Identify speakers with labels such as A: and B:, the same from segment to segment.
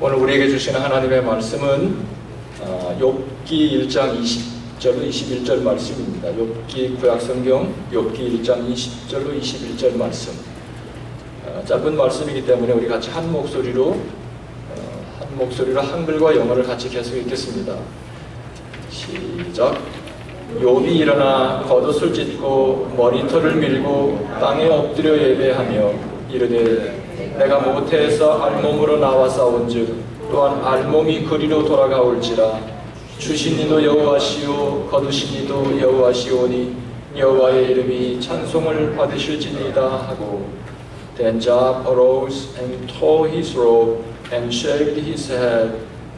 A: 오늘 우리에게 주시는 하나님의 말씀은 욥기 1장 20절로 21절 말씀입니다. 욥기 구약성경 욥기 1장 20절로 21절 말씀. 짧은 말씀이기 때문에 우리 같이 한 목소리로 한글과 영어를 같이 계속 읽겠습니다. 시작. 욥이 일어나 겉옷을 찢고 머리털을 밀고 땅에 엎드려 예배하며 이르되 내가 모태에서 알몸으로 나와 싸운즉 또한 알몸이 그리로 돌아가올지라. 주신 이도 여호와시오 거두신 이도 여호와시오니 여호와의 이름이 찬송을 받으실지니이다 하고. Then Job arose and tore his robe and shaved his head,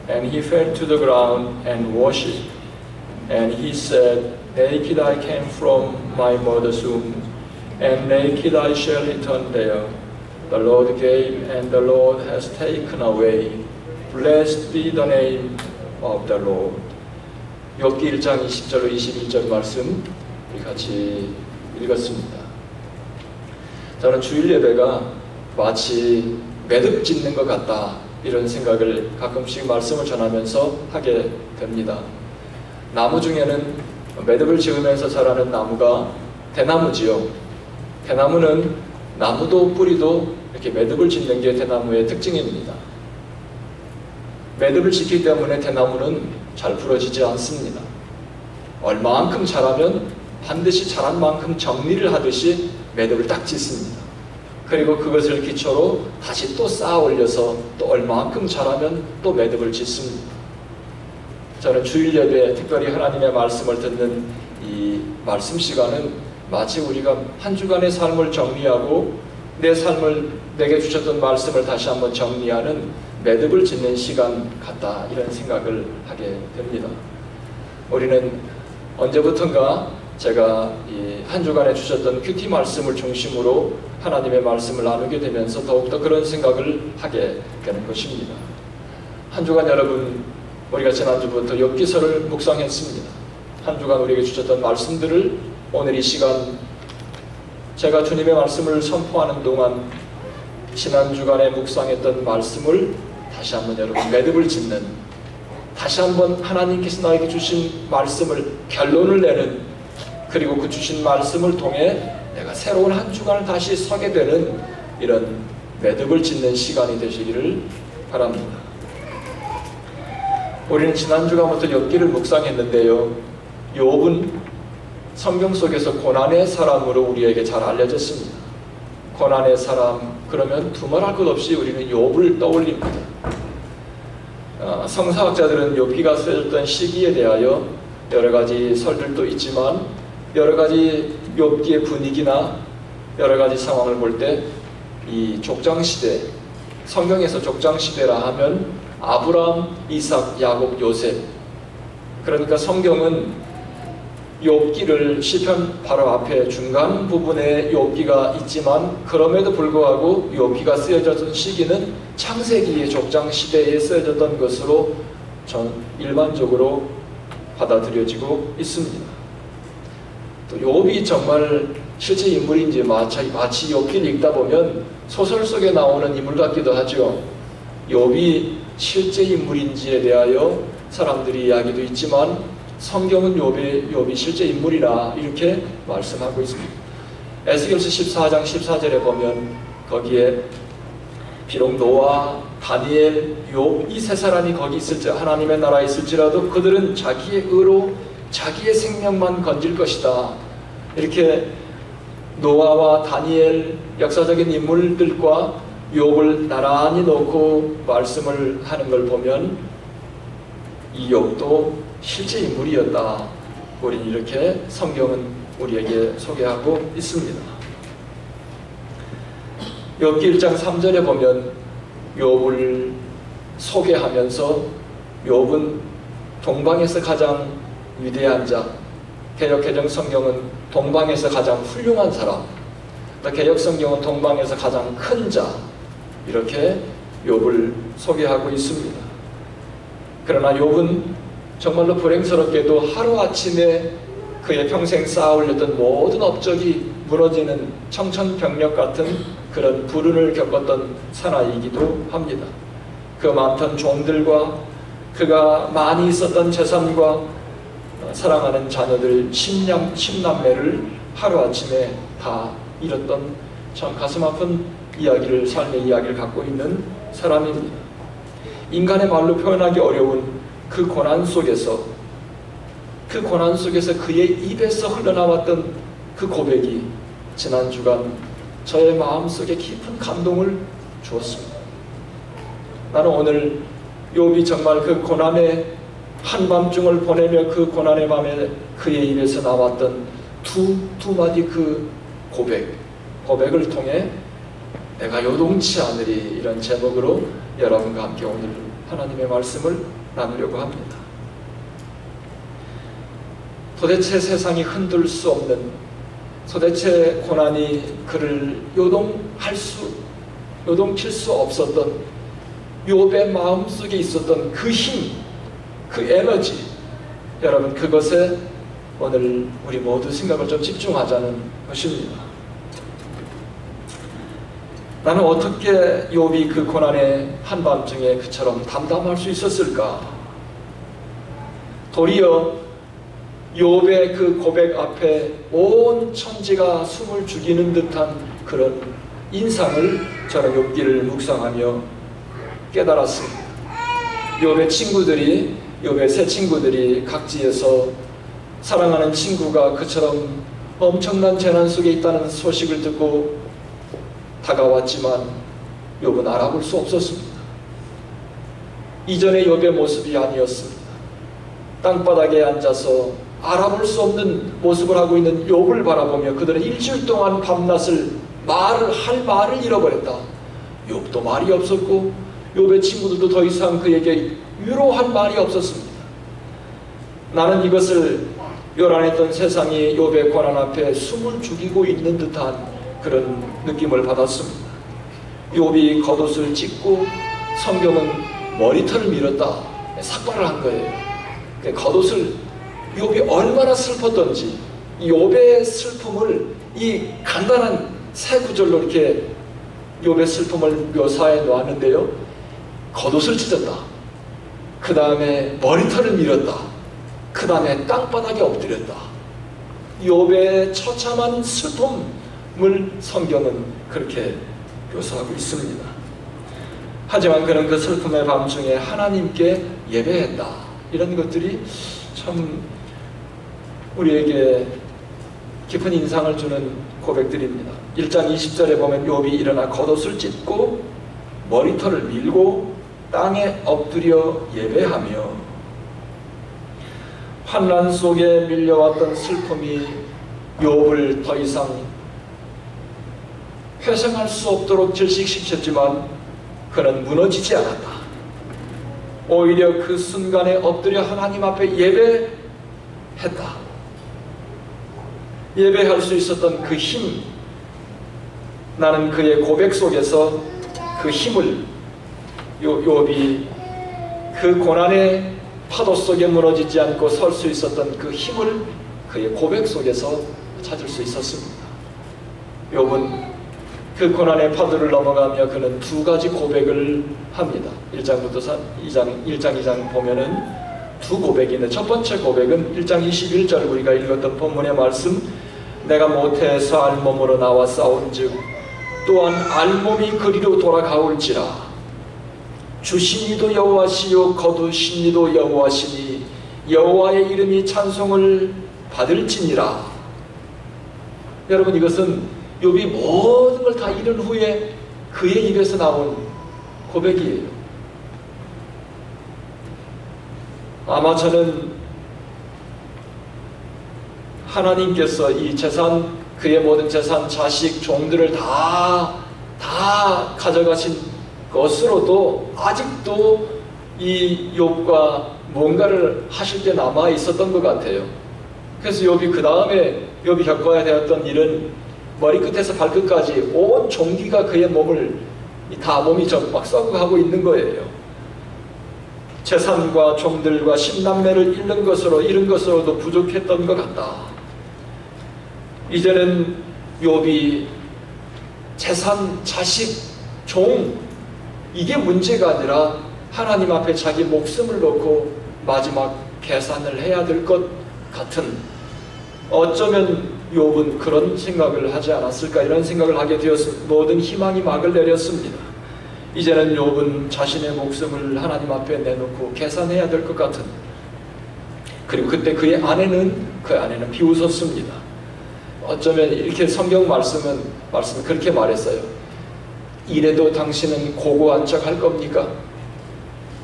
A: and he fell to the ground and worshipped. And he said, Naked I came from my mother's womb, and naked I shall return there. The Lord gave, and the Lord has taken away. Blessed be the name of the Lord. 욥기 1장 20절로 21절 말씀 우리 같이 읽었습니다. 저는 주일 예배가 마치 매듭 짓는 것 같다 이런 생각을 가끔씩 말씀을 전하면서 하게 됩니다. 나무 중에는 매듭을 지으면서 자라는 나무가 대나무지요. 대나무는 나무도 뿌리도 이렇게 매듭을 짓는 게 대나무의 특징입니다. 매듭을 짓기 때문에 대나무는 잘 부러지지 않습니다. 얼마만큼 자라면 반드시 자란 만큼 정리를 하듯이 매듭을 딱 짓습니다. 그리고 그것을 기초로 다시 또 쌓아 올려서 또 얼마만큼 자라면 또 매듭을 짓습니다. 저는 주일 예배 특별히 하나님의 말씀을 듣는 이 말씀 시간은 마치 우리가 한 주간의 삶을 정리하고 내 삶을 내게 주셨던 말씀을 다시 한번 정리하는 매듭을 짓는 시간 같다 이런 생각을 하게 됩니다. 우리는 언제부턴가 제가 이 한 주간에 주셨던 큐티 말씀을 중심으로 하나님의 말씀을 나누게 되면서 더욱더 그런 생각을 하게 되는 것입니다. 한 주간 여러분 우리가 지난주부터 욥기서를 묵상했습니다. 한 주간 우리에게 주셨던 말씀들을 오늘 이 시간 제가 주님의 말씀을 선포하는 동안 지난 주간에 묵상했던 말씀을 다시 한번 여러분 매듭을 짓는, 다시 한번 하나님께서 나에게 주신 말씀을 결론을 내는, 그리고 그 주신 말씀을 통해 내가 새로운 한 주간을 다시 서게 되는 이런 매듭을 짓는 시간이 되시기를 바랍니다. 우리는 지난 주간부터 욥기를 묵상했는데요, 욥은 성경 속에서 고난의 사람으로 우리에게 잘 알려졌습니다. 고난의 사람 그러면 두말할 것 없이 우리는 욥을 떠올립니다. 성사학자들은 욥기가 쓰여졌던 시기에 대하여 여러 가지 설들도 있지만 여러 가지 욥기의 분위기나 여러 가지 상황을 볼 때 이 족장시대, 성경에서 족장시대라 하면 아브라함, 이삭, 야곱, 요셉, 그러니까 성경은 욥기를 시편 바로 앞에 중간 부분에 욥기가 있지만 그럼에도 불구하고 욥기가 쓰여졌던 시기는 창세기의 족장시대에 쓰여졌던 것으로 전 일반적으로 받아들여지고 있습니다. 또 욥이 정말 실제 인물인지 마치 욥기를 읽다 보면 소설 속에 나오는 인물 같기도 하죠. 욥이 실제 인물인지에 대하여 사람들이 이야기도 있지만 성경은 욥이 실제 인물이라 이렇게 말씀하고 있습니다. 에스겔서 14장 14절에 보면 거기에 비록 노아, 다니엘, 욥 이 세 사람이 거기 있을지 하나님의 나라에 있을지라도 그들은 자기의 의로 자기의 생명만 건질 것이다. 이렇게 노아와 다니엘 역사적인 인물들과 욥을 나란히 놓고 말씀을 하는 걸 보면 이 욥도 실제 인물이었다. 우리는 이렇게 성경은 우리에게 소개하고 있습니다. 욥기 1장 3절에 보면 욥을 소개하면서 욥은 동방에서 가장 위대한 자, 개역개정 성경은 동방에서 가장 훌륭한 사람, 또 개역 성경은 동방에서 가장 큰 자, 이렇게 욥을 소개하고 있습니다. 그러나 욥은 정말로 불행스럽게도 하루아침에 그의 평생 쌓아올렸던 모든 업적이 무너지는 청천벽력 같은 그런 불운을 겪었던 사나이이기도 합니다. 그 많던 종들과 그가 많이 있었던 재산과 사랑하는 자녀들 10남매를 하루아침에 다 잃었던 참 가슴 아픈 이야기를, 삶의 이야기를 갖고 있는 사람입니다. 인간의 말로 표현하기 어려운 그 고난 속에서 그의 입에서 흘러나왔던 그 고백이 지난 주간 저의 마음속에 깊은 감동을 주었습니다. 나는 오늘 욥이 정말 그 고난의 한밤중을 보내며 그 고난의 밤에 그의 입에서 나왔던 두 마디 그 고백을 통해 내가 요동치 않으리, 이런 제목으로 여러분과 함께 오늘 하나님의 말씀을 나누려고 합니다. 도대체 세상이 흔들 수 없는, 도대체 고난이 그를 요동칠 수 없었던 욥의 마음속에 있었던 그 힘, 그 에너지, 여러분 그것에 오늘 우리 모두 생각을 좀 집중하자는 것입니다. 나는 어떻게 욥이 그 고난의 한밤중에 그처럼 담담할 수 있었을까? 도리어 욥의 그 고백 앞에 온 천지가 숨을 죽이는 듯한 그런 인상을 저는 욥기를 묵상하며 깨달았습니다. 욥의 세 친구들이 각지에서 사랑하는 친구가 그처럼 엄청난 재난 속에 있다는 소식을 듣고 다가왔지만 욥은 알아볼 수 없었습니다. 이전의 욥의 모습이 아니었습니다. 땅바닥에 앉아서 알아볼 수 없는 모습을 하고 있는 욥을 바라보며 그들은 일주일 동안 밤낮을 할 말을 잃어버렸다. 욥도 말이 없었고 욥의 친구들도 더 이상 그에게 위로할 말이 없었습니다. 나는 이것을 요란했던 세상이 욥의 고난 앞에 숨을 죽이고 있는 듯한 그런 느낌을 받았습니다. 욥이 겉옷을 찢고 성경은 머리털을 밀었다, 삭발을 한 거예요. 겉옷을, 욥이 얼마나 슬펐던지 이 욥의 슬픔을 이 간단한 세 구절로 이렇게 욥의 슬픔을 묘사해 놓았는데요. 겉옷을 찢었다, 그 다음에 머리털을 밀었다, 그 다음에 땅바닥에 엎드렸다. 욥의 처참한 슬픔을 성경은 그렇게 묘사하고 있습니다. 하지만 그는 그 슬픔의 밤중에 하나님께 예배했다. 이런 것들이 참 우리에게 깊은 인상을 주는 고백들입니다. 1장 20절에 보면 욥이 일어나 겉옷을 찢고 머리털을 밀고 땅에 엎드려 예배하며, 환난 속에 밀려왔던 슬픔이 욥을 더 이상 회생할 수 없도록 질식시켰지만 그는 무너지지 않았다. 오히려 그 순간에 엎드려 하나님 앞에 예배했다. 예배할 수 있었던 그 힘, 나는 그의 고백 속에서 그 힘을, 욥이 그 고난의 파도 속에 무너지지 않고 설 수 있었던 그 힘을 그의 고백 속에서 찾을 수 있었습니다. 욥은 그 고난의 파도를 넘어가며 그는 두 가지 고백을 합니다. 1장부터 2장 보면은 두 고백이 있는데, 첫 번째 고백은 1장 21절 우리가 읽었던 본문의 말씀, 내가 모태에서 알몸으로 나와 싸운즉 또한 알몸이 그리로 돌아가올지라. 주신이도 여호와시요 거두신이도 여호와시니 여호와의 이름이 찬송을 받을지니라. 여러분, 이것은 욥이 모든 걸 다 잃은 후에 그의 입에서 나온 고백이에요. 아마 저는 하나님께서 이 재산, 그의 모든 재산, 자식, 종들을 다 가져가신 것으로도 아직도 이 욥과 뭔가를 하실 때 남아 있었던 것 같아요. 그래서 욥이 그 다음에 욥이 겪어야 되었던 일은 머리끝에서 발끝까지 온 종기가 그의 몸을 다 몸이 막 썩어가고 있는 거예요. 재산과 종들과 10남매를 잃은 것으로도 부족했던 것 같다. 이제는 욥이 재산, 자식, 종, 이게 문제가 아니라 하나님 앞에 자기 목숨을 놓고 마지막 계산을 해야 될 것 같은, 어쩌면 욥은 그런 생각을 하지 않았을까, 이런 생각을 하게 되었습니다. 모든 희망이 막을 내렸습니다. 이제는 욥은 자신의 목숨을 하나님 앞에 내놓고 계산해야 될 것 같은, 그리고 그때 그의 아내는 비웃었습니다. 어쩌면 이렇게 성경 말씀은 그렇게 말했어요. 이래도 당신은 고고한 척 할 겁니까?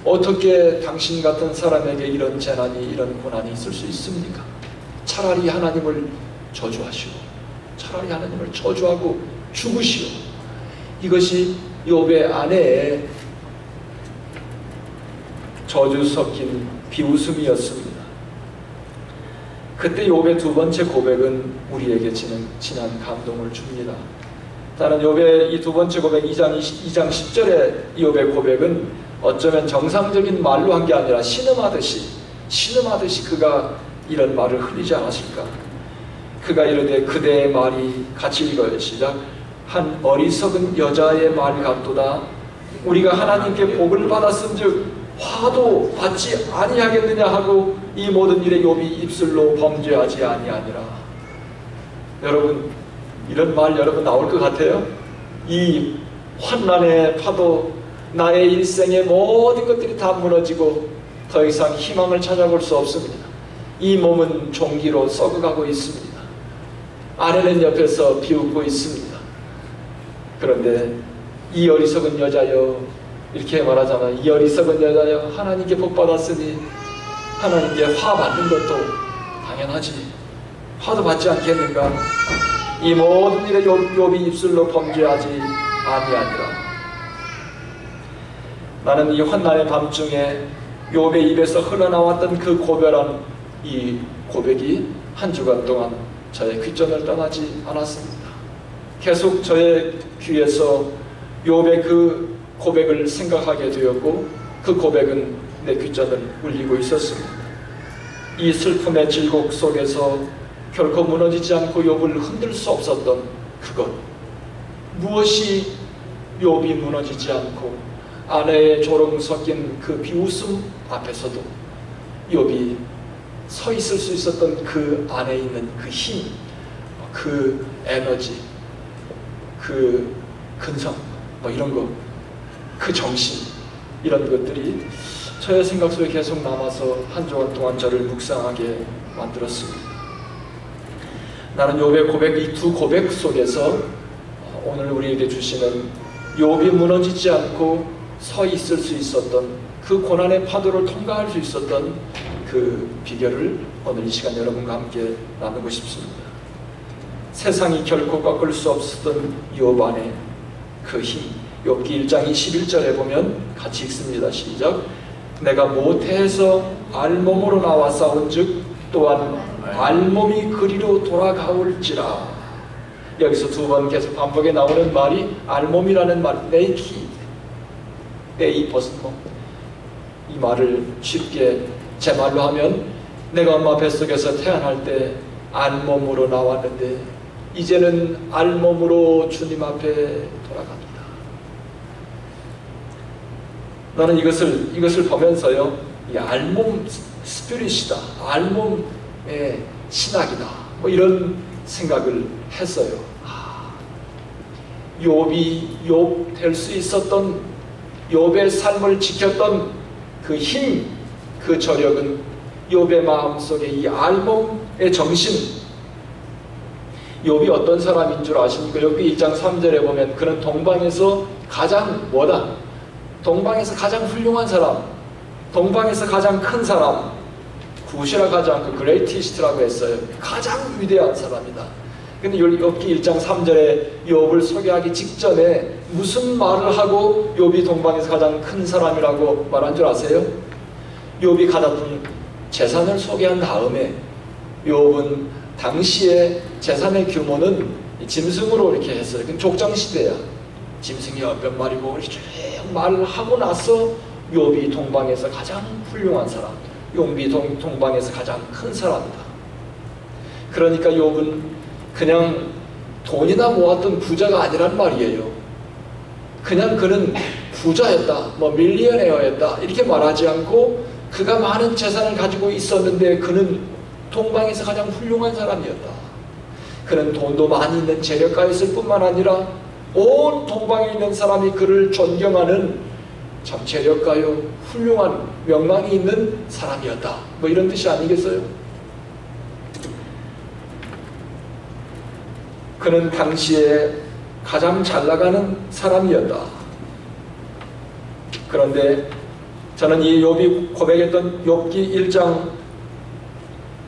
A: 어떻게 당신 같은 사람에게 이런 재난이, 이런 고난이 있을 수 있습니까? 차라리 하나님을 저주하시오. 차라리 하나님을 저주하고 죽으시오. 이것이 욥의 아내의 저주 섞인 비웃음이었습니다. 그때 욥의 두 번째 고백은 우리에게 진한 감동을 줍니다. 다른 욥의 이 두 번째 고백, 2장 10절의 욥의 고백은 어쩌면 정상적인 말로 한 게 아니라 신음하듯이 그가 이런 말을 흘리지 않았을까. 그가 이르되, 그대의 말이, 같이 읽어요. 시작. 한 어리석은 여자의 말 같도다. 우리가 하나님께 복을 받았은즉 화도 받지 아니하겠느냐 하고 이 모든 일에 욥이 입술로 범죄하지 아니하니라. 여러분, 이런 말 여러분 나올 것 같아요? 이 환난의 파도, 나의 일생의 모든 것들이 다 무너지고 더 이상 희망을 찾아볼 수 없습니다. 이 몸은 종기로 썩어가고 있습니다. 아내는 옆에서 비웃고 있습니다. 그런데 이 어리석은 여자여, 이렇게 말하잖아요. 이 어리석은 여자여, 하나님께 복 받았으니 하나님께 화 받는 것도 당연하지. 화도 받지 않겠는가? 이 모든 일에 욥이 입술로 범죄하지 아니하니라. 나는 이 환난의 밤중에 욥의 입에서 흘러나왔던 그 고별한 이 고백이 한 주간 동안 저의 귓전을 떠나지 않았습니다. 계속 저의 귀에서 욥의 그 고백을 생각하게 되었고, 그 고백은 내 귓전을 울리고 있었습니다. 이 슬픔의 질곡 속에서 결코 무너지지 않고 욥을 흔들 수 없었던 그것, 무엇이 욥이 무너지지 않고 아내의 조롱 섞인 그 비웃음 앞에서도 욥이 서 있을 수 있었던 그 안에 있는 그 힘, 그 에너지, 그 근성, 이런 거, 그 정신, 이런 것들이 저의 생각 속에 계속 남아서 한 주간 동안 저를 묵상하게 만들었습니다. 나는 욥의 고백, 이 두 고백 속에서 오늘 우리에게 주시는 욥이 무너지지 않고 서 있을 수 있었던, 그 고난의 파도를 통과할 수 있었던 그 비결을 오늘 이 시간 여러분과 함께 나누고 싶습니다. 세상이 결코 꺾을 수 없었던 욥 안에 그 힘, 욥기 1장 21절에 보면 같이 읽습니다. 시작. 내가 모태에서 알몸으로 나와 싸운즉 또한 알몸이 그리로 돌아가올지라. 여기서 두 번 계속 반복에 나오는 말이 알몸이라는 말, 네이키, 이 벗은 몸. 이 말을 쉽게 제 말로 하면, 내가 엄마 뱃속에서 태어날 때 알몸으로 나왔는데 이제는 알몸으로 주님 앞에 돌아갑니다. 나는 이것을 보면서요, 이 알몸 스피릿이다, 알몸의 신학이다, 이런 생각을 했어요. 욥이 욥 될 수 있었던, 욥의 삶을 지켰던 그 힘, 그 저력은 욥의 마음속에 이 알몸의 정신. 욥이 어떤 사람인 줄 아십니까? 욥기 1장 3절에 보면 그는 동방에서 가장 동방에서 가장 훌륭한 사람, 동방에서 가장 큰 사람, 굿이라고 하지 않고 그레이티스트라고 했어요. 가장 위대한 사람이다. 근데 욥기 1장 3절에 욥을 소개하기 직전에 무슨 말을 하고 욥이 동방에서 가장 큰 사람이라고 말한 줄 아세요? 욥이 가졌던 재산을 소개한 다음에, 욥은 당시에 재산의 규모는 짐승으로 이렇게 했어요. 족장 시대야. 짐승이 몇 마리고 이렇게 쭉 말을 하고 나서 욥이 동방에서 가장 훌륭한 사람, 욥이 동방에서 가장 큰 사람이다. 그러니까 욥은 그냥 돈이나 모았던 부자가 아니란 말이에요. 그냥 그는 부자였다, 뭐 밀리언웨어였다 이렇게 말하지 않고 그가 많은 재산을 가지고 있었는데 그는 동방에서 가장 훌륭한 사람이었다. 그는 돈도 많이 있는 재력가였을 뿐만 아니라 온 동방에 있는 사람이 그를 존경하는 참 재력가요 훌륭한 명망이 있는 사람이었다. 뭐 이런 뜻이 아니겠어요? 그는 당시에 가장 잘 나가는 사람이었다. 그런데 저는 이 욥이 고백했던 욥기 1장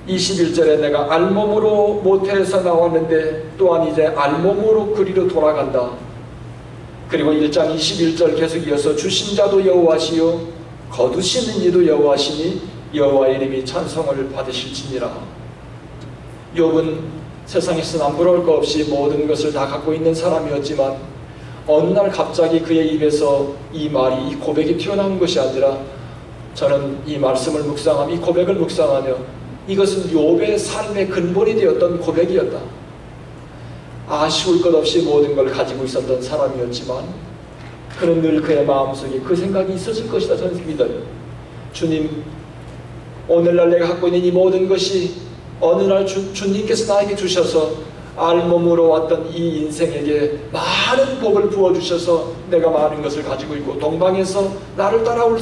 A: 21절에 내가 알몸으로 모태에서 나왔는데 또한 이제 알몸으로 그리로 돌아간다. 그리고 1장 21절 계속 이어서 주신 자도 여호와시요 거두시는 이도 여호와시니 여호와의 이름이 찬송을 받으실지니라. 욥은 세상에서 남부러울 거 없이 모든 것을 다 갖고 있는 사람이었지만 어느 날 갑자기 그의 입에서 이 말이, 이 고백이 튀어나온 것이 아니라 저는 이 말씀을 묵상하며 이 고백을 묵상하며 이것은 욥의 삶의 근본이 되었던 고백이었다. 아쉬울 것 없이 모든 걸 가지고 있었던 사람이었지만 그는 늘 그의 마음속에 그 생각이 있었을 것이다. 저는 믿어요. 주님, 오늘날 내가 갖고 있는 이 모든 것이 어느 날 주님께서 나에게 주셔서 알몸으로 왔던 이 인생에게 많은 복을 부어주셔서 내가 많은 것을 가지고 있고 동방에서 나를 따라올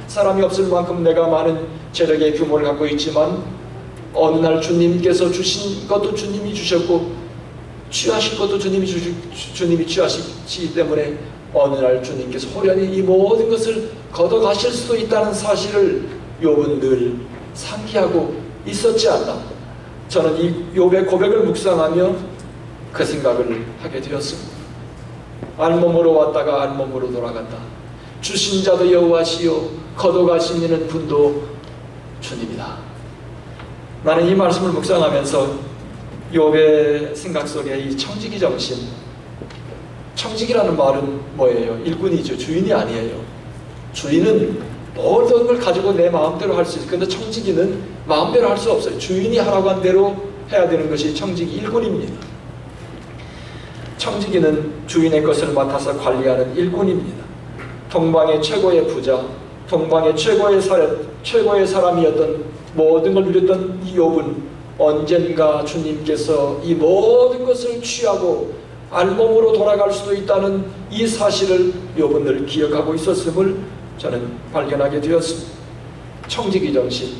A: 사람이 없을 만큼 내가 많은 재력의 규모를 갖고 있지만 어느 날 주님께서 주신 것도 주님이 주셨고 취하실 것도 주님이 취하시기 때문에 어느 날 주님께서 호련히 이 모든 것을 걷어가실 수도 있다는 사실을 욥은 늘 상기하고 있었지 않나. 저는 이 욥의 고백을 묵상하며 그 생각을 하게 되었습니다. 알몸으로 왔다가 알몸으로 돌아간다. 주신 자도 여호와시요 걷어가시는 분도 주님이다. 나는 이 말씀을 묵상하면서 욥의 생각 속에 이 청지기 정신, 청지기라는 말은 뭐예요? 일꾼이죠. 주인이 아니에요. 주인은 모든 걸 가지고 내 마음대로 할 수 있어요. 근데 청지기는 마음대로 할 수 없어요. 주인이 하라고 한 대로 해야 되는 것이 청지기 일꾼입니다. 청지기는 주인의 것을 맡아서 관리하는 일꾼입니다. 동방의 최고의 부자, 동방의 최고의 사람이었던 모든 걸 누렸던 이 욥은 언젠가 주님께서 이 모든 것을 취하고 알몸으로 돌아갈 수도 있다는 이 사실을 욥은 늘 기억하고 있었음을 저는 발견하게 되었습니다. 청지기 정신,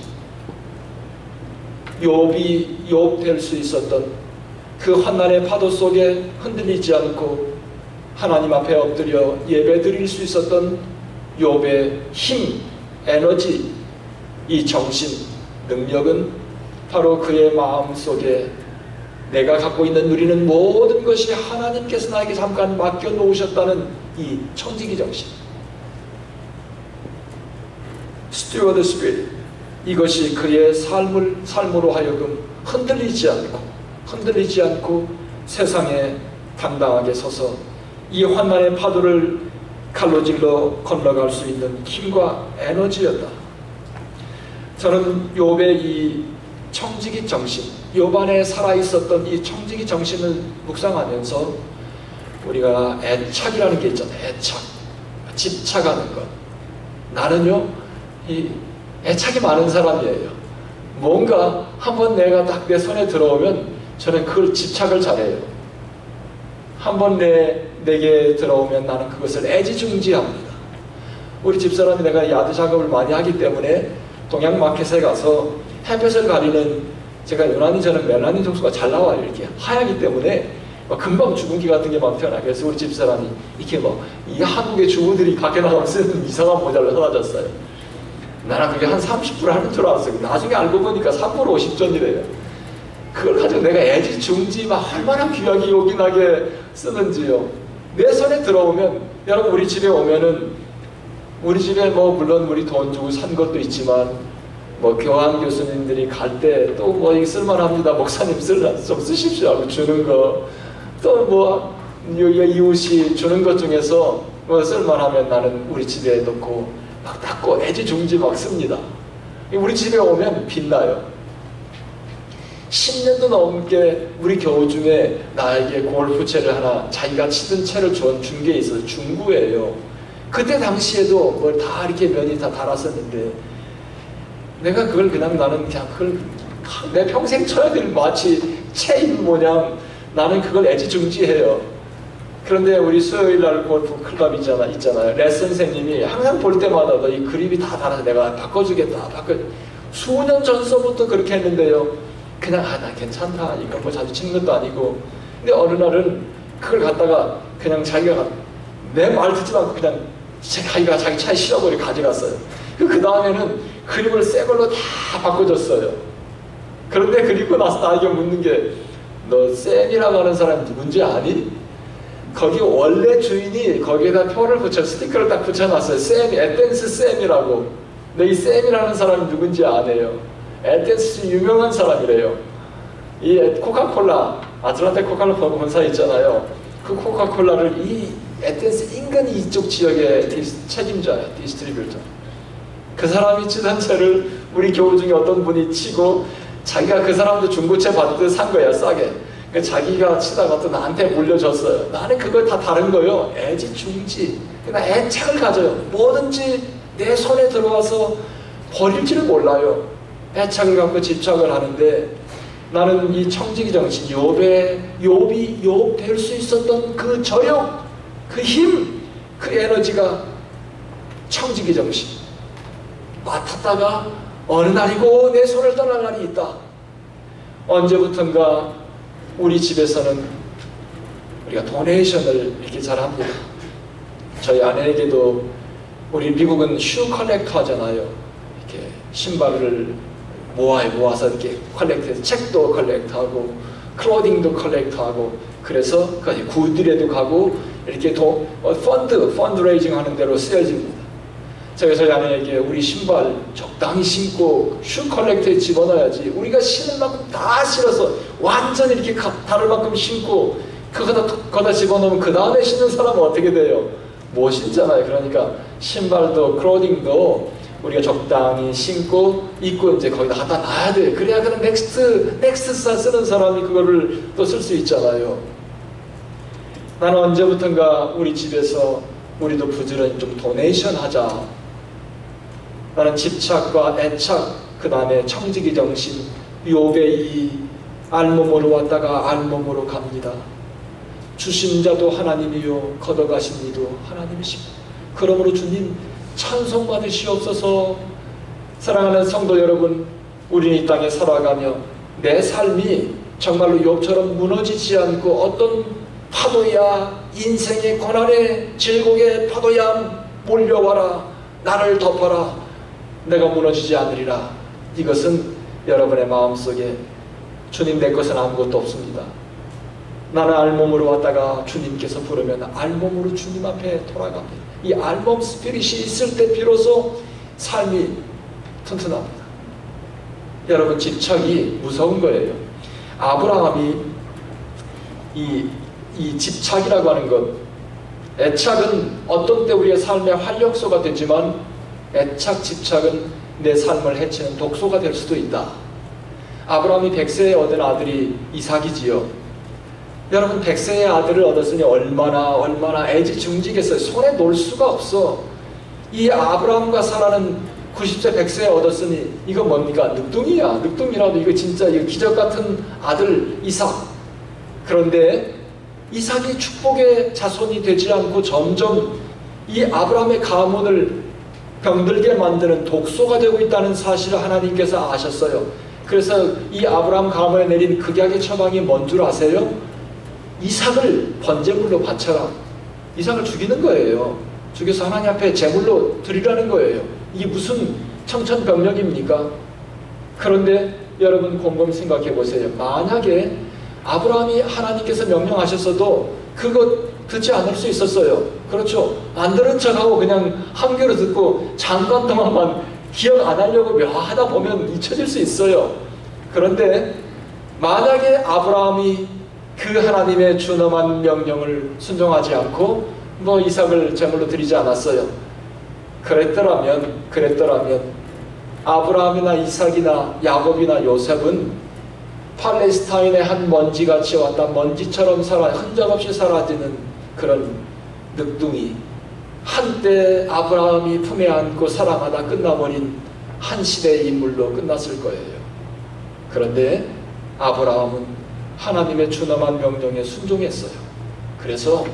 A: 욥이 욥 될 수 있었던 그 환난의 파도 속에 흔들리지 않고 하나님 앞에 엎드려 예배 드릴 수 있었던 욥의 힘, 에너지, 이 정신, 능력은 바로 그의 마음속에 내가 갖고 있는 누리는 모든 것이 하나님께서 나에게 잠깐 맡겨놓으셨다는 이 청지기 정신, 스튜어드 스피릿, 이것이 그의 삶으로 하여금 흔들리지 않고 세상에 당당하게 서서 이 환난의 파도를 칼로질러 건너갈 수 있는 힘과 에너지였다. 저는 욥의 이 청지기 정신, 욥 안에 살아있었던 이 청지기 정신을 묵상하면서 우리가 애착이라는 게 있잖아요. 애착, 집착하는 것. 나는요, 이 애착이 많은 사람이에요. 뭔가 한번 내가 딱 내 손에 들어오면 저는 그걸 집착을 잘해요. 한번 내게 들어오면 나는 그것을 애지중지합니다. 우리 집사람이 내가 야드 작업을 많이 하기 때문에 동양마켓에 가서 햇볕을 가리는, 제가 유난히 저는 멜라닌 촉수가 잘 나와요. 이렇게 하얗기 때문에 금방 주근기 같은 게 막 튀어나요. 그래서 우리 집사람이 이렇게 이 한국의 주부들이 밖에 나가면 쓰는 이상한 모자를 사다 줬어요. 나는 그게 한 30불 하는 줄 알았어요. 나중에 알고 보니까 3불 50전이래요. 그걸 가지고 내가 애지중지 막 얼마나 귀하게 요긴하게 쓰는지요. 내 손에 들어오면, 여러분 우리 집에 오면은 우리 집에 물론 우리 돈 주고 산 것도 있지만 교환 교수님들이 갈 때 또 이거 쓸만합니다. 목사님 좀 쓰십시오 하고 주는 거, 또 이웃이 주는 것 중에서 쓸만하면 나는 우리 집에 놓고 막 닦고 애지중지 막 씁니다. 우리 집에 오면 빛나요. 10년도 넘게 우리 교우 중에 나에게 골프채를 하나 자기가 치던 채를 준 게 있어요. 중고예요. 그때 당시에도 뭘 다 이렇게 면이 다 달았었는데 내가 그걸 그냥 나는 그냥 그걸 내 평생 쳐야 될 마치 체인 모양 나는 그걸 애지중지해요. 그런데 우리 수요일날 골프 클럽 있잖아요. 레슨 선생님이 항상 볼 때마다 너 이 그립이 다 달아서 내가 바꿔주겠다. 수년 전서부터 그렇게 했는데요. 그냥 나 괜찮다. 이거 뭐 자주 치는 것도 아니고. 근데 어느 날은 그걸 갖다가 그냥 자기가 내 말 듣지 않고 그냥 자기가 자기 차에 실어버리고 가져갔어요. 그 다음에는 그립을 새 걸로 다 바꿔줬어요. 그런데 그리고 나서 나에게 묻는 게 너 쌤이라고 하는 사람 누군지 아니? 거기 원래 주인이 거기에다 표를 붙여 스티커를 딱 붙여놨어요. 쌤, 앳댄스 쌤이라고. 근데 이 쌤이라는 사람이 누군지 아네요. 앳댄스 유명한 사람이래요. 이 코카콜라, 아틀란타 코카콜라 본사 있잖아요. 그 코카콜라를 이 앳댄스 인근이 이쪽 지역의 책임자예요. 디스트리뷰터. 그 사람이 치던 채를 우리 교우 중에 어떤 분이 치고 자기가 그 사람도 중고채 받을 때 산 거야, 싸게. 자기가 치다가 또 나한테 물려줬어요. 나는 그걸 다 다른 거요. 애지중지. 그러니까 애착을 가져요. 뭐든지 내 손에 들어와서 버릴지를 몰라요. 애착을 갖고 집착을 하는데 나는 이 청지기 정신, 욥이 욥 될 수 있었던 그 저력, 그 힘, 그 에너지가 청지기 정신. 맡았다가 어느 날이고 내 손을 떠날 날이 있다. 언제부턴가 우리 집에서는 우리가 도네이션을 이렇게 잘합니다. 저희 아내에게도 우리 미국은 슈 컬렉터 하잖아요. 이렇게 신발을 모아서 이렇게 컬렉트해서 책도 컬렉트하고 클로딩도 컬렉트하고 그래서 구들에도 가고 이렇게 펀드레이징 하는 대로 쓰여집니다. 제가 저희 아내에게 우리 신발 적당히 신고 슈 컬렉터에 집어넣어야지. 우리가 신을 만큼 다 실어서 완전히 이렇게 다를 만큼 신고 거기다 집어넣으면 그 다음에 신는 사람은 어떻게 돼요? 못 신잖아요. 그러니까 신발도 클로딩도 우리가 적당히 신고 입고 이제 거기다 갖다 놔야 돼. 그래야 그런 넥스트사 쓰는 사람이 그거를 또 쓸 수 있잖아요. 나는 언제부턴가 우리 집에서 우리도 부지런히 좀 도네이션 하자. 나는 집착과 애착, 그 다음에 청지기 정신, 욥의 이 알몸으로 왔다가 알몸으로 갑니다. 주신 자도 하나님이요 걷어가신 이도 하나님이십니다. 그러므로 주님 찬송 받으시옵소서. 사랑하는 성도 여러분, 우리는 이 땅에 살아가며 내 삶이 정말로 욥처럼 무너지지 않고 어떤 파도야, 인생의 고난의 질곡의 파도야 몰려와라, 나를 덮어라, 내가 무너지지 않으리라. 이것은 여러분의 마음속에 주님 내 것은 아무것도 없습니다. 나는 알몸으로 왔다가 주님께서 부르면 알몸으로 주님 앞에 돌아갑니다. 이 알몸 스피릿이 있을 때 비로소 삶이 튼튼합니다. 여러분, 집착이 무서운 거예요. 아브라함이 이 집착이라고 하는 것, 애착은 어떤 때 우리의 삶의 활력소가 되지만 애착, 집착은 내 삶을 해치는 독소가 될 수도 있다. 아브라함이 100세에 얻은 아들이 이삭이지요. 여러분, 100세의 아들을 얻었으니 얼마나 애지중지겠어요. 손에 놓을 수가 없어. 이 아브라함과 사라는 90세 100세에 얻었으니 이거 뭡니까? 늑둥이야. 늑둥이라도 이거 진짜 이거 기적 같은 아들 이삭. 그런데 이삭이 축복의 자손이 되지 않고 점점 이 아브라함의 가문을 병들게 만드는 독소가 되고 있다는 사실을 하나님께서 아셨어요. 그래서 이 아브라함 가문에 내린 극약의 처방이 뭔 줄 아세요? 이삭을 번제물로 바쳐라. 이삭을 죽이는 거예요. 죽여서 하나님 앞에 제물로 드리라는 거예요. 이게 무슨 청천벽력입니까? 그런데 여러분 곰곰이 생각해 보세요. 만약에 아브라함이 하나님께서 명령하셨어도 그거 듣지 않을 수 있었어요. 그렇죠? 안 들은 척하고 그냥 한귀로 듣고 잠깐 동안만 기억 안 하려고 하다 보면 잊혀질 수 있어요. 그런데 만약에 아브라함이 그 하나님의 준엄한 명령을 순종하지 않고 이삭을 제물로 드리지 않았어요. 그랬더라면 아브라함이나 이삭이나 야곱이나 요셉은 팔레스타인의 한 먼지같이 왔다 먼지처럼 흔적 없이 사라지는 그런 늑둥이, 한때 아브라함이 품에 안고 사랑하다 끝나버린 한 시대의 인물로 끝났을 거예요. 그런데 아브라함은 하나님의 준엄한 명령에 순종했어요. 그래서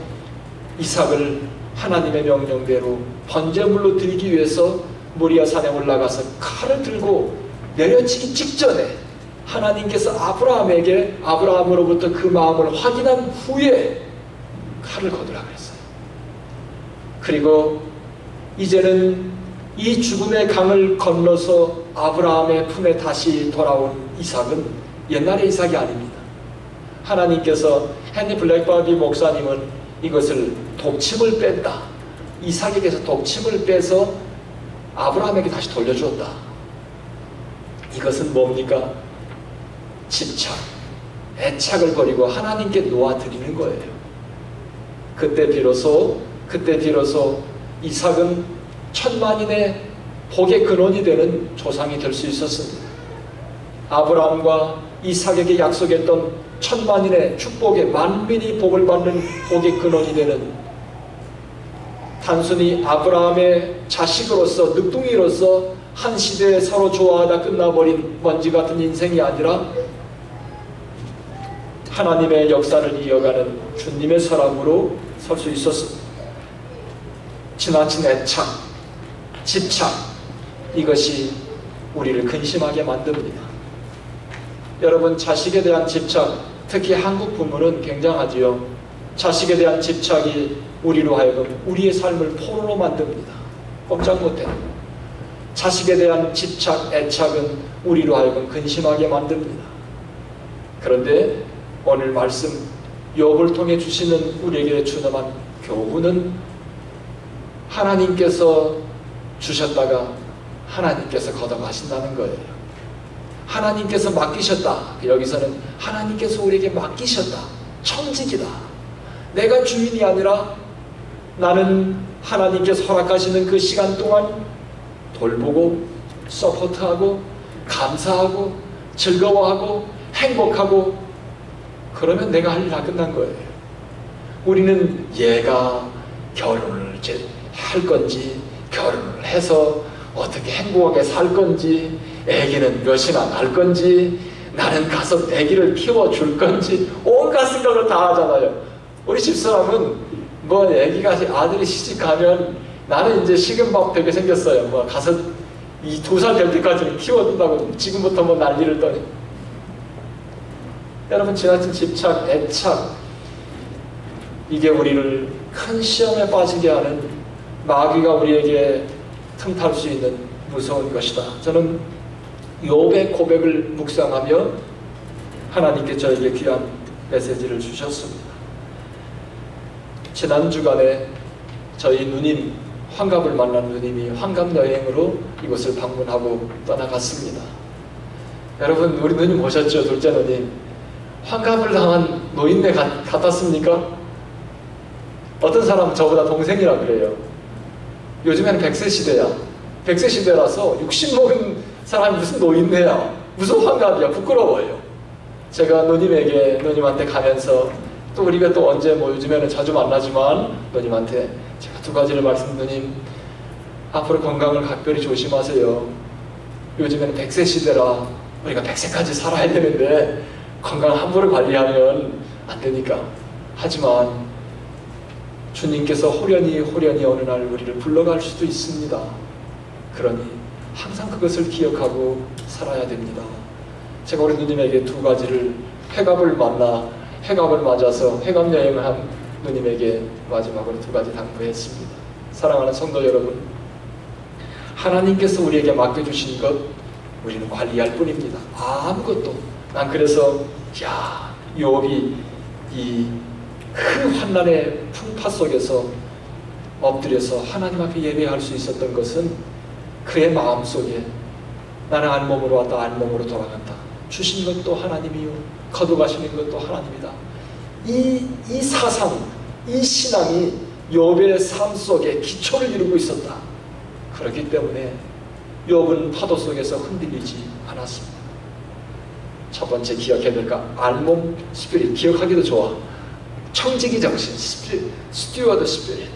A: 이삭을 하나님의 명령대로 번제물로 드리기 위해서 모리아 산에 올라가서 칼을 들고 내려치기 직전에 하나님께서 아브라함으로부터 그 마음을 확인한 후에 칼을 거두라 그랬어요. 그리고 이제는 이 죽음의 강을 건너서 아브라함의 품에 다시 돌아온 이삭은 옛날의 이삭이 아닙니다. 하나님께서 헨리 블랙바디 목사님은 이것을 독침을 뺀다, 이삭에게서 독침을 빼서 아브라함에게 다시 돌려주었다. 이것은 뭡니까? 집착, 애착을 버리고 하나님께 놓아드리는 거예요. 그때 비로소 이삭은 천만인의 복의 근원이 되는 조상이 될 수 있었습니다. 아브라함과 이삭에게 약속했던 천만인의 축복의 만민이 복을 받는 복의 근원이 되는, 단순히 아브라함의 자식으로서 늑둥이로서 한 시대에 서로 좋아하다 끝나버린 먼지 같은 인생이 아니라 하나님의 역사를 이어가는 주님의 사람으로 설 수 있었습니다. 지나친 애착, 집착, 이것이 우리를 근심하게 만듭니다. 여러분, 자식에 대한 집착, 특히 한국 부모는 굉장하지요. 자식에 대한 집착이 우리로 하여금 우리의 삶을 포로로 만듭니다. 꼼짝 못해. 자식에 대한 집착, 애착은 우리로 하여금 근심하게 만듭니다. 그런데 오늘 말씀 욥을 통해 주시는 우리에게 준엄한 교훈은 하나님께서 주셨다가 하나님께서 걷어가신다는 거예요. 하나님께서 맡기셨다. 여기서는 하나님께서 우리에게 맡기셨다. 청직이다. 내가 주인이 아니라 나는 하나님께서 허락하시는 그 시간 동안 돌보고 서포트하고 감사하고 즐거워하고 행복하고, 그러면 내가 할 일 다 끝난 거예요. 우리는 얘가 결혼을 할 건지, 결혼을 해서 어떻게 행복하게 살 건지, 아기는 몇이나 낳을 건지, 나는 가서 아기를 키워줄 건지 온갖 생각을 다 하잖아요. 우리 집사람은 뭐 아기가 아들이 시집가면 나는 이제 식은밥 되게 생겼어요. 뭐 가서 이 2살 될 때까지는 키워둔다고 지금부터 뭐 난리를 떠니. 여러분, 지나친 집착, 애착, 이게 우리를 큰 시험에 빠지게 하는, 마귀가 우리에게 틈탈 수 있는 무서운 것이다. 저는 욥의 고백을 묵상하며 하나님께 저에게 귀한 메시지를 주셨습니다. 지난 주간에 저희 누님, 환갑을 만난 누님이 환갑 여행으로 이곳을 방문하고 떠나갔습니다. 여러분, 우리 누님 보셨죠? 둘째 누님. 환갑을 당한 노인네 같았습니까? 어떤 사람은 저보다 동생이라 그래요. 요즘에는 100세 시대야. 100세 시대라서 60 먹은 사람이 무슨 노인네야, 무슨 환갑이야, 부끄러워요. 제가 누님한테 가면서, 또 우리가 또 언제 뭐 요즘에는 자주 만나지만 누님한테 제가 2가지를 누님 앞으로 건강을 각별히 조심하세요. 요즘에는 100세 시대라 우리가 100세까지 살아야 되는데 건강 함부로 관리하면 안 되니까. 하지만 주님께서 호련히 어느 날 우리를 불러갈 수도 있습니다. 그러니 항상 그것을 기억하고 살아야 됩니다. 제가 우리 누님에게 2가지를, 회갑을 맞아서 회갑 여행을 한 누님에게 마지막으로 2가지 당부했습니다. 사랑하는 성도 여러분, 하나님께서 우리에게 맡겨주신 것 우리는 관리할 뿐입니다. 아무것도. 난 그래서 욥이 이 큰 환난의 풍파 속에서 엎드려서 하나님 앞에 예배할 수 있었던 것은 그의 마음속에 나는 알몸으로 왔다 알몸으로 돌아간다. 주신 것도 하나님이요 거둬가시는 것도 하나님이다. 이 사상, 이 신앙이 욥의 삶 속에 기초를 이루고 있었다. 그렇기 때문에 욥은 파도 속에서 흔들리지 않았습니다. 첫 번째 기억해야 될까? 알몸 스피릿. 기억하기도 좋아. 청지기 정신, 스피릿, 스튜어드 스피릿.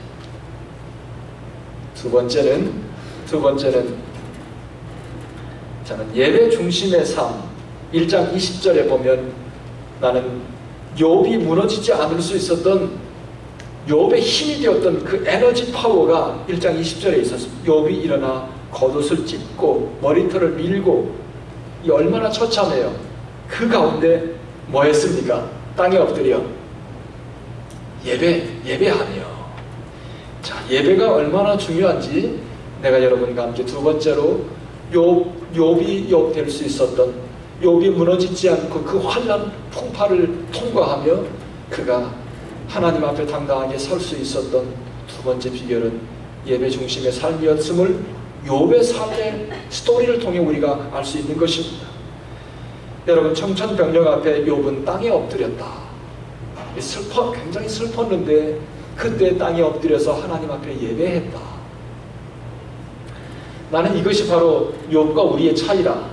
A: 두 번째는 저는 예배 중심의 삶. 1장 20절에 보면 나는 욥이 무너지지 않을 수 있었던 욥의 힘이 되었던 그 에너지 파워가 1장 20절에 있었습니다. 욥이 일어나 겉옷을 찢고 머리털을 밀고 이 얼마나 처참해요. 그 가운데 뭐 했습니까? 땅에 엎드려 예배하며. 자, 예배가 얼마나 중요한지 내가 여러분과 함께 두 번째로 욥이 욥 될 수 있었던, 욥이 무너지지 않고 그 환난 풍파를 통과하며 그가 하나님 앞에 당당하게 설 수 있었던 두 번째 비결은 예배 중심의 삶이었음을 욥의 삶의 스토리를 통해 우리가 알 수 있는 것입니다. 여러분, 청천벽력 앞에 욥은 땅에 엎드렸다. 굉장히 슬펐는데 그때 땅에 엎드려서 하나님 앞에 예배했다. 나는 이것이 바로 욥과 우리의 차이라.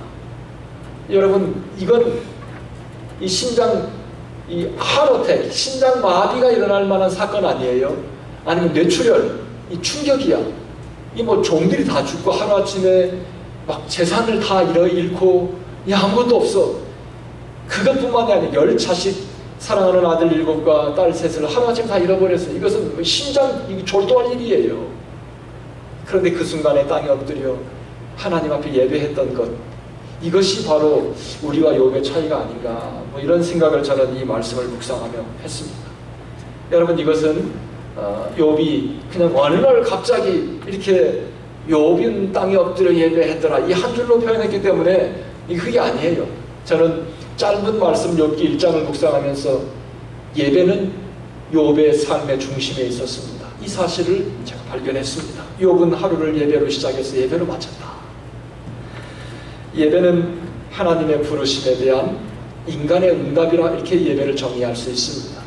A: 여러분, 이건 이 하르어택, 심장 마비가 일어날 만한 사건 아니에요? 아니면 뇌출혈, 이 충격이야. 이 뭐 종들이 다 죽고 하루아침에 막 재산을 다 잃고 아무것도 없어. 그것뿐만이 아니라 10자식, 사랑하는 아들 7과 딸 3을 하루아침에 다 잃어버렸어. 이것은 심장 졸도할 일이에요. 그런데 그 순간에 땅에 엎드려 하나님 앞에 예배했던 것, 이것이 바로 우리와 욥의 차이가 아닌가, 뭐 이런 생각을 저는 이 말씀을 묵상하며 했습니다. 여러분, 이것은 욥이 그냥 어느 날 갑자기 이렇게 욥은 땅에 엎드려 예배했더라 이 한 줄로 표현했기 때문에 그게 아니에요. 저는 짧은 말씀 욥기 1장을 묵상하면서 예배는 욥의 삶의 중심에 있었습니다. 이 사실을 제가 발견했습니다. 욥은 하루를 예배로 시작해서 예배로 마쳤다. 예배는 하나님의 부르심에 대한 인간의 응답이라 이렇게 예배를 정의할 수 있습니다.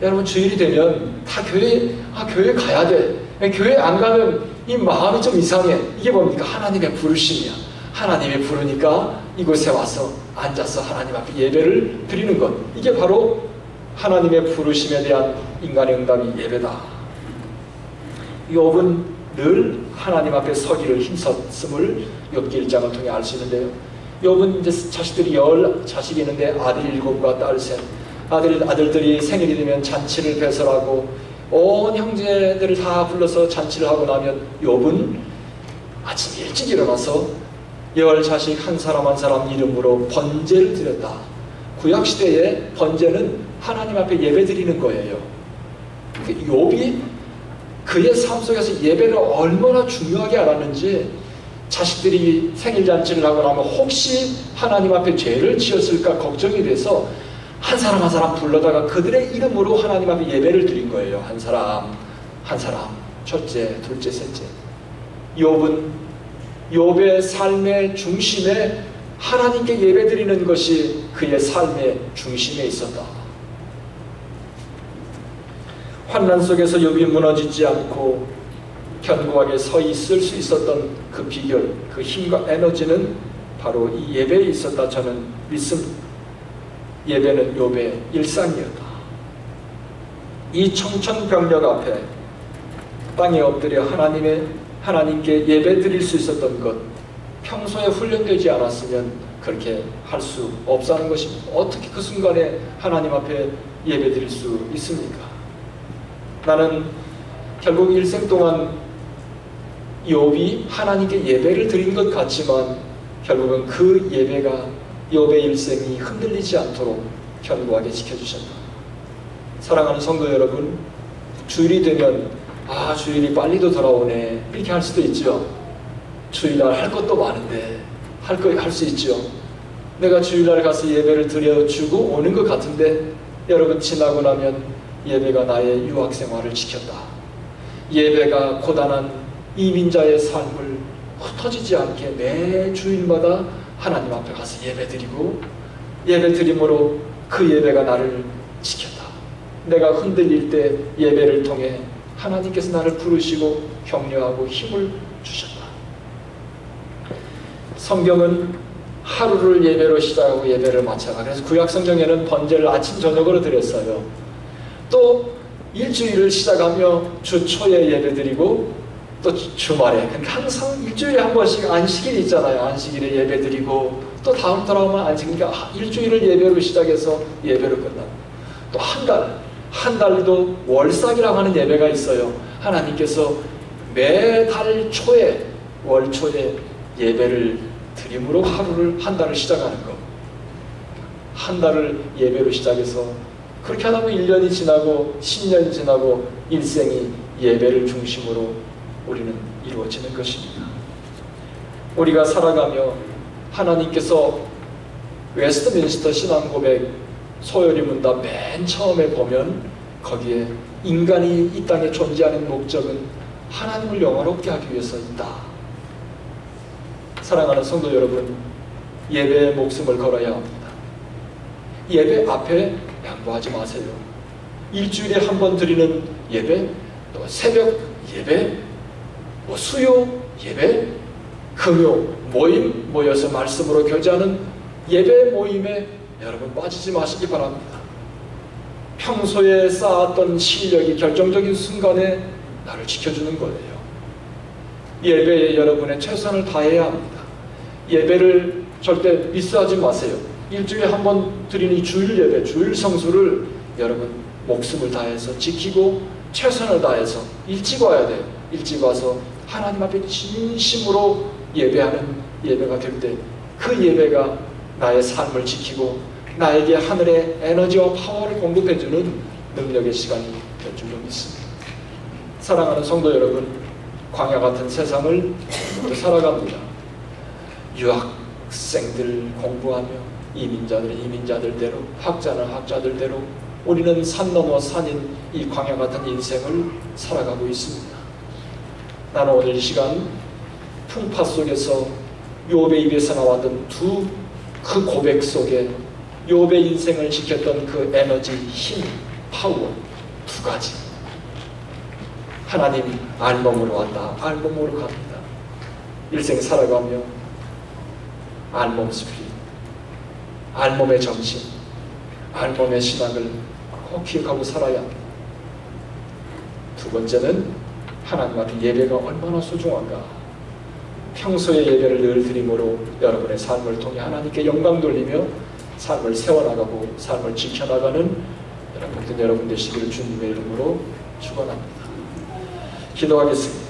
A: 여러분, 주일이 되면 다 교회 가야 돼. 교회 안 가면 이 마음이 좀 이상해. 이게 뭡니까? 하나님의 부르심이야. 하나님이 부르니까 이곳에 와서 앉아서 하나님 앞에 예배를 드리는 것. 이게 바로 하나님의 부르심에 대한 인간의 응답이 예배다. 욥은 늘 하나님 앞에 서기를 힘썼음을 욥기 1장을 통해 알 수 있는데요. 욥은 이제 자식들이 10자식이 있는데 아들 7과 딸 3. 아들들이 생일이 되면 잔치를 배설하고 온 형제들을 다 불러서 잔치를 하고 나면 욥은 아침 일찍 일어나서 10자식 한 사람 한 사람 이름으로 번제를 드렸다. 구약시대에 번제는 하나님 앞에 예배 드리는 거예요. 욥이 그의 삶 속에서 예배를 얼마나 중요하게 알았는지, 자식들이 생일잔치를 하고 나면 혹시 하나님 앞에 죄를 지었을까 걱정이 돼서 한 사람 한 사람 불러다가 그들의 이름으로 하나님 앞에 예배를 드린 거예요. 한 사람 한 사람, 첫째, 둘째, 셋째. 욥의 삶의 중심에 하나님께 예배드리는 것이 그의 삶의 중심에 있었다. 환난 속에서 욥이 무너지지 않고 견고하게 서 있을 수 있었던 그 비결, 그 힘과 에너지는 바로 이 예배에 있었다. 저는 믿습니다. 예배는 욥의 일상이었다. 이 청천벽력 앞에 땅에 엎드려 하나님께 예배 드릴 수 있었던 것, 평소에 훈련되지 않았으면 그렇게 할 수 없다는 것입니다. 어떻게 그 순간에 하나님 앞에 예배 드릴 수 있습니까? 나는 결국 일생 동안 욥이 하나님께 예배를 드린 것 같지만 결국은 그 예배가 욥의 일생이 흔들리지 않도록 견고하게 지켜주셨다. 사랑하는 성도 여러분, 주일이 되면 주일이 빨리도 돌아오네 이렇게 할 수도 있죠. 주일날 할 것도 많은데 할 수 있죠. 내가 주일날 가서 예배를 드려주고 오는 것 같은데 여러분, 지나고 나면 예배가 나의 유학생활을 지켰다. 예배가 고단한 이민자의 삶을 흩어지지 않게 매 주일마다 하나님 앞에 가서 예배드리고 예배드림으로 그 예배가 나를 지켰다. 내가 흔들릴 때 예배를 통해 하나님께서 나를 부르시고 격려하고 힘을 주셨다. 성경은 하루를 예배로 시작하고 예배를 마쳐가. 그래서 구약 성경에는 번제를 아침 저녁으로 드렸어요. 또 일주일을 시작하며 주 초에 예배드리고 또 주말에, 그러니까 항상 일주일에 한 번씩 안식일이 있잖아요. 안식일에 예배드리고 또 다음 돌아오면 안식, 그러니까 일주일을 예배로 시작해서 예배로 끝나고 또 한 달도 월삭이라고 하는 예배가 있어요. 하나님께서 매달 초에, 월 초에 예배를 드림으로 한 달을 시작하는 것. 한 달을 예배로 시작해서 그렇게 하다 보면 1년이 지나고 10년이 지나고 일생이 예배를 중심으로 우리는 이루어지는 것입니다. 우리가 살아가며 하나님께서 웨스트민스터 신앙고백 소요리 문답 맨 처음에 보면 거기에 인간이 이 땅에 존재하는 목적은 하나님을 영화롭게 하기 위해서이다. 사랑하는 성도 여러분, 예배에 목숨을 걸어야 합니다. 예배 앞에 양보하지 마세요. 일주일에 한 번 드리는 예배, 또 새벽 예배, 수요 예배, 금요 모임 모여서 말씀으로 교제하는 예배 모임에 여러분 빠지지 마시기 바랍니다. 평소에 쌓았던 실력이 결정적인 순간에 나를 지켜주는 거예요. 예배에 여러분의 최선을 다해야 합니다. 예배를 절대 미스하지 마세요. 일주일에 한 번 드리는 이 주일 예배, 주일 성수를 여러분 목숨을 다해서 지키고 최선을 다해서 일찍 와야 돼요. 일찍 와서 하나님 앞에 진심으로 예배하는 예배가 될 때 그 예배가 나의 삶을 지키고 나에게 하늘의 에너지와 파워를 공급해주는 능력의 시간이 될 줄로 믿습니다. 사랑하는 성도 여러분, 광야 같은 세상을 살아갑니다. 유학생들 공부하며 이민자들대로, 학자는 학자들대로 우리는 산 넘어 산인 이 광야 같은 인생을 살아가고 있습니다. 나는 오늘 이 시간 풍파 속에서 욥의 입에서 나왔던 그 고백 속에 욥의 인생을 지켰던 그 에너지, 힘, 파워 두 가지. 하나님 알몸으로 왔다. 알몸으로 갑니다. 일생 살아가며 알몸 스피릿, 알몸의 정신, 알몸의 신앙을 꼭 기억하고 살아야 합니다. 두 번째는 하나님 앞에 예배가 얼마나 소중한가. 평소에 예배를 늘 드림으로 여러분의 삶을 통해 하나님께 영광 돌리며 삶을 세워나가고 삶을 지켜나가는 여러분 되시기를 주님의 이름으로 축원합니다. 기도하겠습니다.